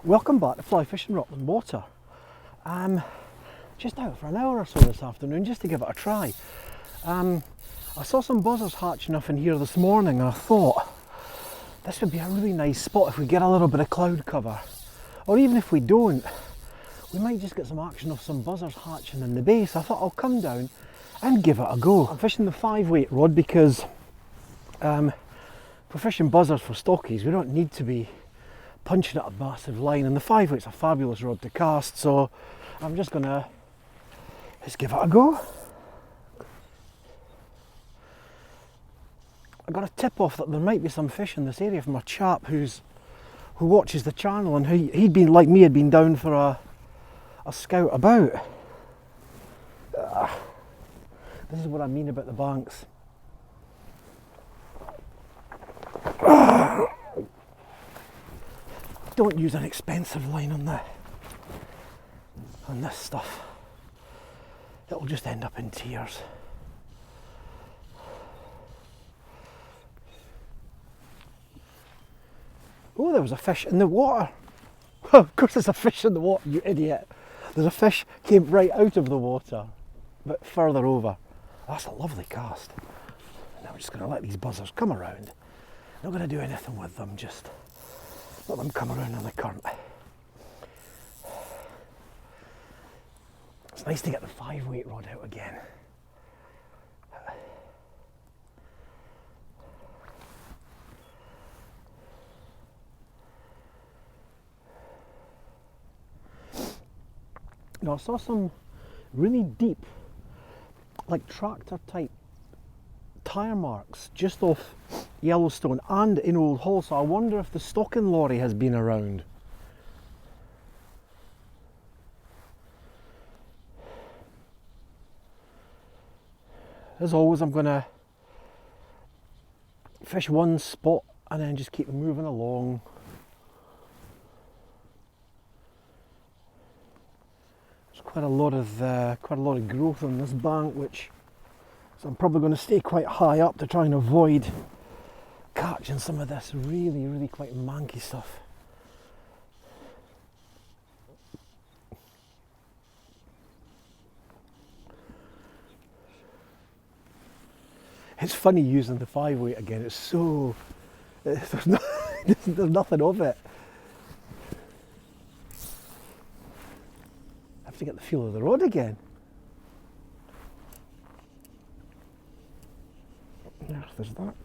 Welcome back to Fly Fishing Rutland Water. I'm just out for an hour or so this afternoon just to give it a try. I saw some buzzers hatching off in here this morning and I thought this would be a really nice spot if we get a little bit of cloud cover. Or even if we don't, we might just get some action of some buzzers hatching in the bay. So I thought I'll come down and give it a go. I'm fishing the 5-weight rod because for fishing buzzers for stockies we don't need to be punching at a massive line, and the 5-weight's a fabulous rod to cast, so I'm just gonna give it a go. I got a tip off that there might be some fish in this area from a chap who watches the channel, and he'd been like me, had been down for a scout about. This is what I mean about the banks. Don't use an expensive line on this stuff. It'll just end up in tears. Oh, there was a fish in the water. Of course there's a fish in the water, you idiot. There's a fish came right out of the water, but further over. That's a lovely cast. Now we're just going to let these buzzers come around. Not going to do anything with them, just let them come around in the current. It's nice to get the 5-weight rod out again. Now I saw some really deep, like tractor type tyre marks just off Yellowstone and in Old Hall, so I wonder if the stocking lorry has been around. As always, I'm going to fish one spot and then just keep moving along. There's quite a lot of growth on this bank, so I'm probably going to stay quite high up to try and avoid catching some of this really quite manky stuff. It's funny using the 5-weight again. It's so there's nothing of it. I have to get the feel of the rod again. There's that.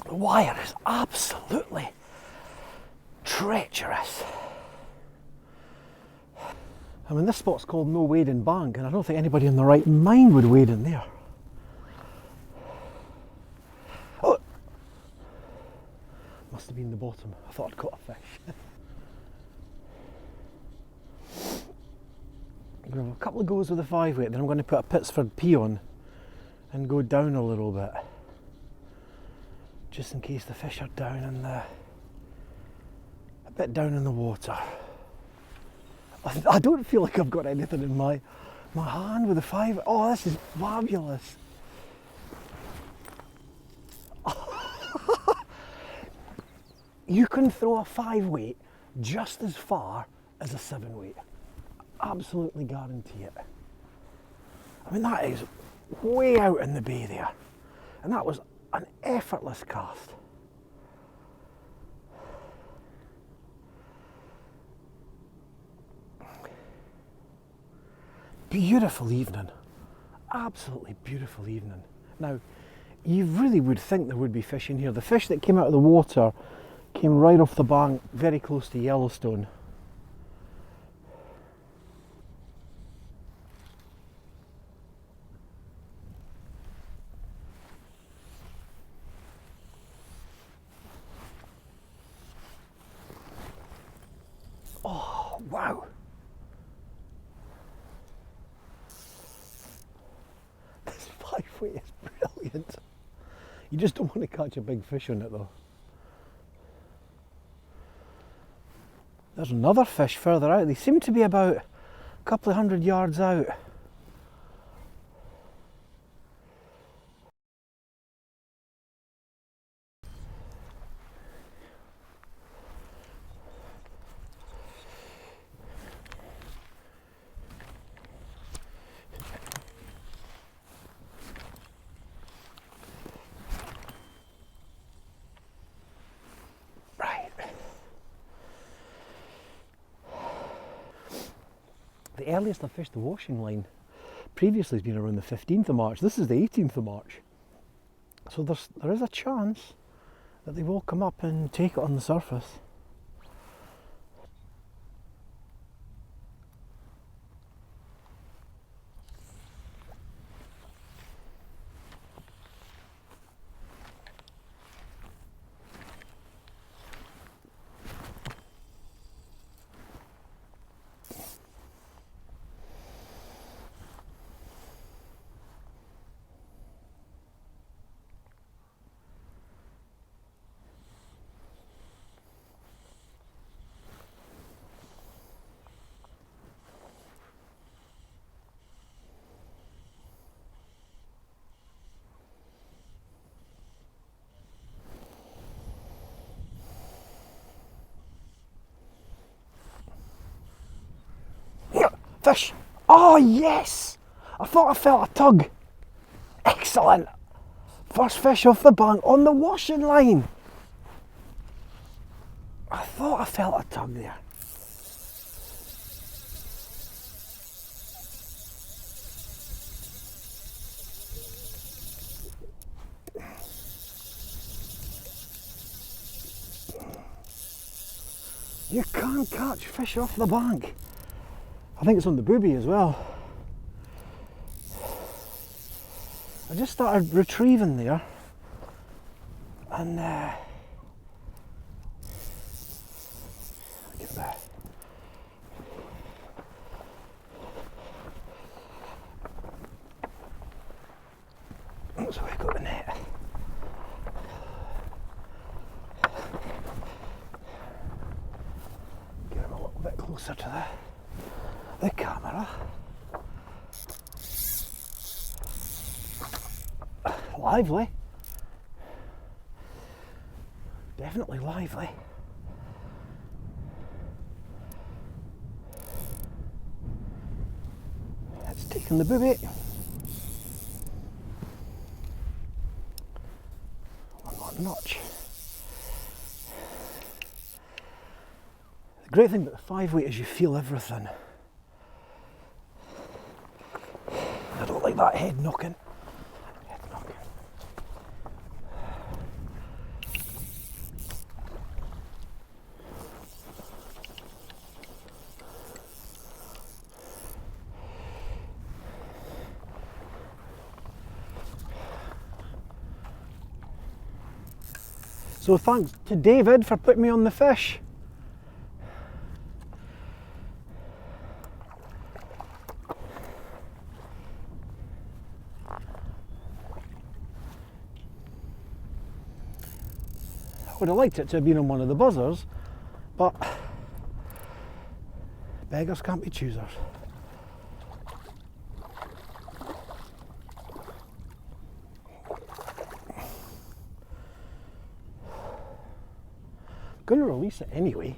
The wire is absolutely treacherous. I mean, this spot's called No Wading Bank, and I don't think anybody in their right mind would wade in there. Oh! Must have been the bottom. I thought I'd caught a fish. I'm going to have a couple of goes with the 5-weight, then I'm going to put a Pittsford P on and go down a little bit, just in case the fish are down in a bit down in the water. I don't feel like I've got anything in my hand with the 5. Oh, this is fabulous. You can throw a 5-weight just as far as a 7-weight. Absolutely guarantee it. I mean, that is way out in the bay there, and that was an effortless cast. Beautiful evening, absolutely beautiful evening. Now, you really would think there would be fish in here. The fish that came out of the water came right off the bank, very close to Yellowstone. Oh, wow. This 5-weight is brilliant. You just don't want to catch a big fish on it though. There's another fish further out. They seem to be about a couple of 100 yards out. the earliest I've fished the washing line previously has been around the 15th of March. This is the 18th of March. So there is a chance that they will come up and take it on the surface. Fish! Oh yes! I thought I felt a tug. Excellent! First fish off the bank on the washing line. I thought I felt a tug there. You can't catch fish off the bank. I think it's on the booby as well. I just started retrieving there and get there. So we've got the net. Get him a little bit closer to the camera. Lively. Definitely lively. It's taken the booby. One more notch. The great thing about the 5 weight is you feel everything. I don't like that head knocking. So thanks to David for putting me on the fish. I would have liked it to have been on one of the buzzers, but beggars can't be choosers. I'm going to release it anyway.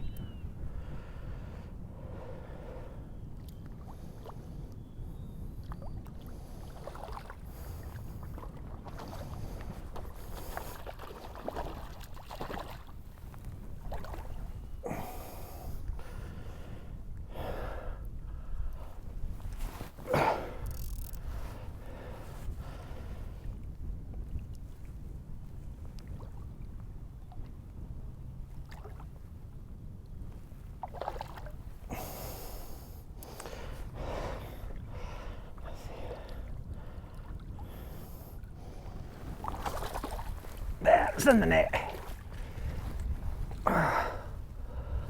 There, it's in the net.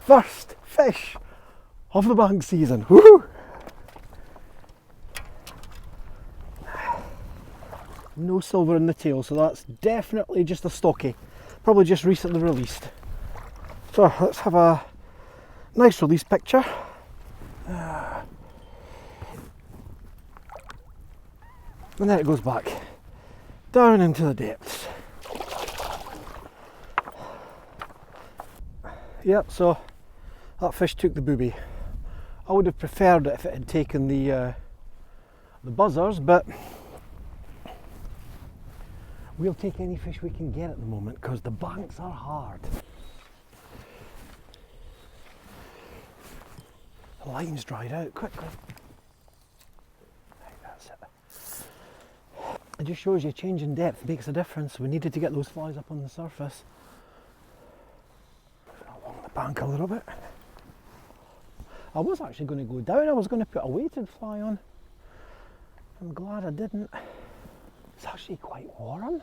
First fish of the bank season. Woohoo! No silver in the tail, so that's definitely just a stocky. Probably just recently released. So let's have a nice release picture. And then it goes back down into the depths. Yep, so that fish took the booby. I would have preferred it if it had taken the buzzers, but we'll take any fish we can get at the moment because the banks are hard. The line's dried out quickly. It just shows you change in depth makes a difference. We needed to get those flies up on the surface. Along the bank a little bit. I was actually going to go down, I was going to put a weighted fly on. I'm glad I didn't. It's actually quite warm.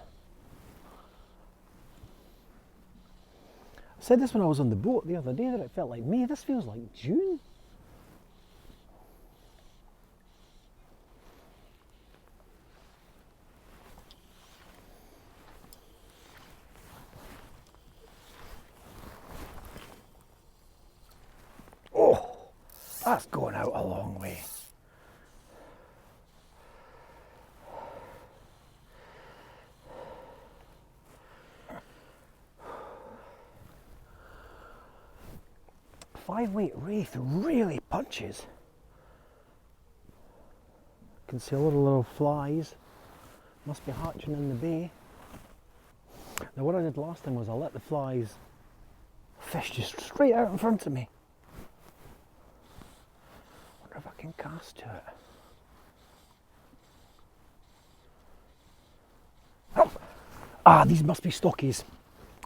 I said this when I was on the boat the other day that it felt like May. This feels like June. Oh, that's going out a long way. Five-weight wraith really punches. You can see a little flies. Must be hatching in the bay. Now what I did last time was I let the flies fish just straight out in front of me. Wonder if I can cast to it. Oh. Ah, these must be stockies.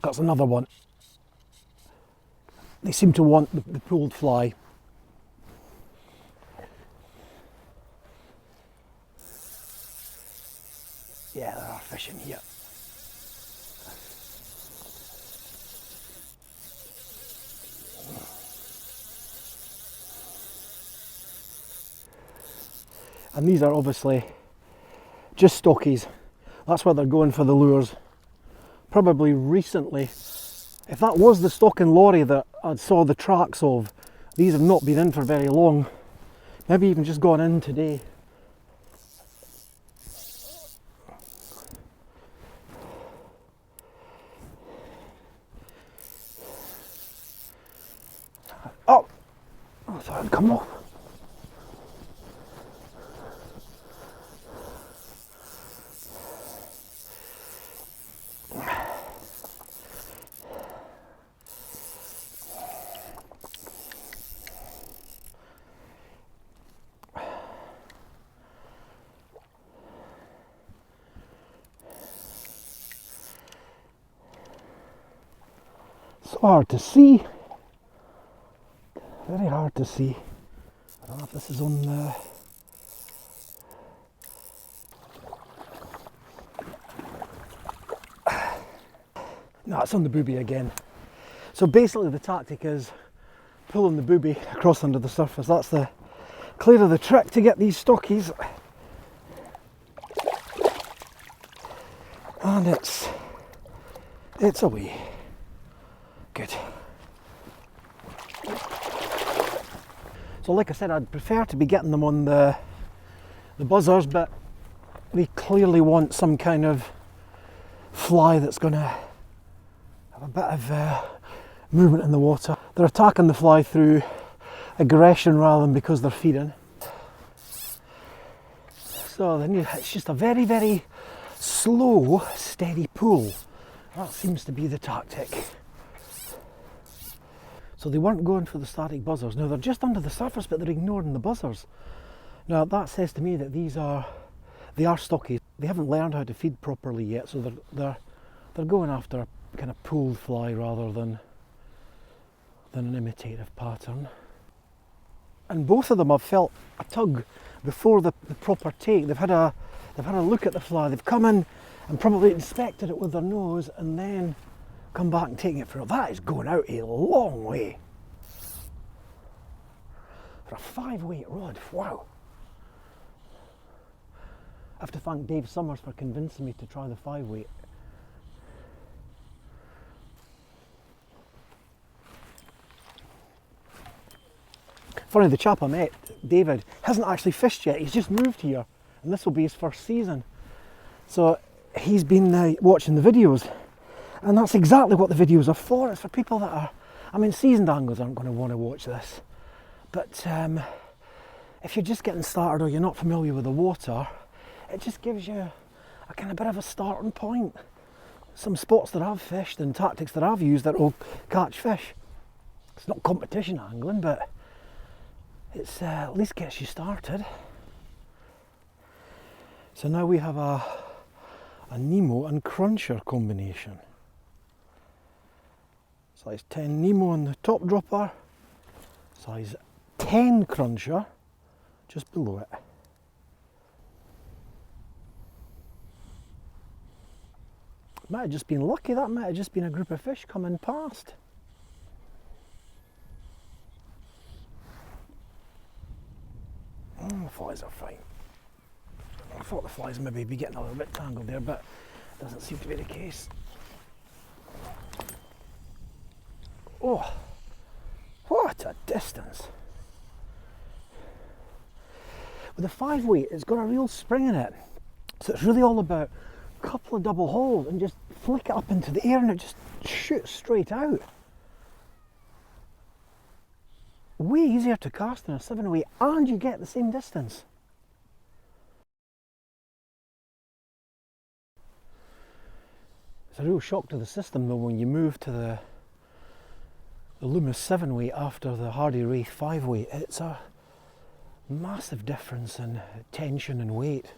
That's another one. They seem to want the pulled fly. Yeah, there are fish in here. And these are obviously just stockies. That's why they're going for the lures. Probably recently. If that was the stocking lorry that I saw the tracks of, these have not been in for very long. Maybe even just gone in today. Oh! I thought it'd come off. So hard to see, very hard to see. I don't know if this is on the... No, it's on the booby again. So basically the tactic is pulling the booby across under the surface. That's the clear of the trick to get these stockies. And it's away. Good. So like I said, I'd prefer to be getting them on the buzzers, but they clearly want some kind of fly that's going to have a bit of movement in the water. They're attacking the fly through aggression rather than because they're feeding. So it's just a very, very slow, steady pull. That seems to be the tactic. So they weren't going for the static buzzers. Now they're just under the surface, but they're ignoring the buzzers. Now that says to me that they are stockies. They haven't learned how to feed properly yet, so they're going after a kind of pulled fly rather than an imitative pattern. And both of them have felt a tug before the proper take. They've had a look at the fly. They've come in and probably inspected it with their nose and then come back and taking it for it. That is going out a long way. For a 5-weight rod, wow. I have to thank Dave Summers for convincing me to try the 5-weight. Funny, the chap I met, David, hasn't actually fished yet. He's just moved here and this will be his first season. So he's been watching the videos. And that's exactly what the videos are for. It's for people that are, I mean, seasoned anglers aren't going to want to watch this. But if you're just getting started or you're not familiar with the water, it just gives you a kind of bit of a starting point. Some spots that I've fished and tactics that I've used that will catch fish. It's not competition angling, but it's at least gets you started. So now we have a a Nemo and Cruncher combination. Size 10 Nemo on the top dropper, size 10 Cruncher just below it. Might have just been lucky, that might have just been a group of fish coming past. The flies are fine. I thought the flies maybe be getting a little bit tangled there, but it doesn't seem to be the case. Oh, what a distance. With the 5 weight, it's got a real spring in it. So it's really all about a couple of double holes and just flick it up into the air and it just shoots straight out. Way easier to cast than a 7 weight, and you get the same distance. It's a real shock to the system though when you move to the Loomis 7 weight after the Hardy Wraith 5 weight. It's a massive difference in tension and weight.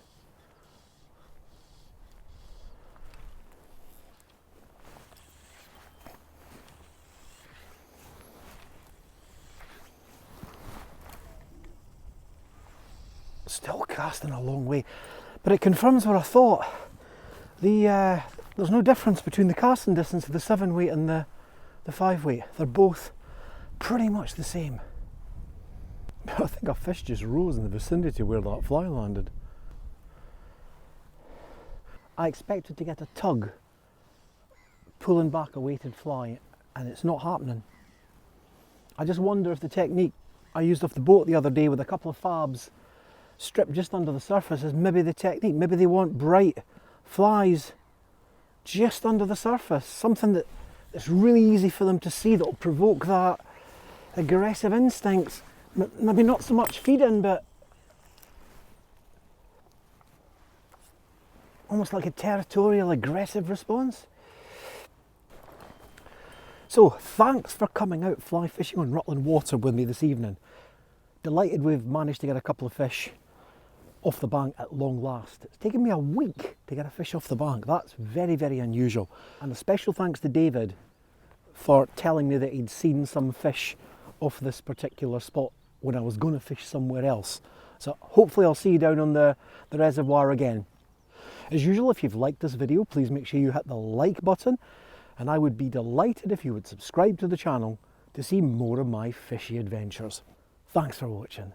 Still casting a long way, but it confirms what I thought. There's no difference between the casting distance of the 7 weight and the 5 weight. They're both pretty much the same. I think a fish just rose in the vicinity where that fly landed. I expected to get a tug pulling back a weighted fly, and it's not happening. I just wonder if the technique I used off the boat the other day with a couple of fabs stripped just under the surface is maybe the technique. Maybe they want bright flies just under the surface, something that's really easy for them to see, that will provoke that aggressive instincts. Maybe not so much feeding, but almost like a territorial aggressive response. So thanks for coming out fly fishing on Rutland water with me this evening. Delighted we've managed to get a couple of fish off the bank at long last. It's taken me a week to get a fish off the bank. That's very, very unusual. And a special thanks to David for telling me that he'd seen some fish off this particular spot when I was going to fish somewhere else. So hopefully I'll see you down on the reservoir again. As usual, if you've liked this video, please make sure you hit the like button, and I would be delighted if you would subscribe to the channel to see more of my fishy adventures. Thanks for watching.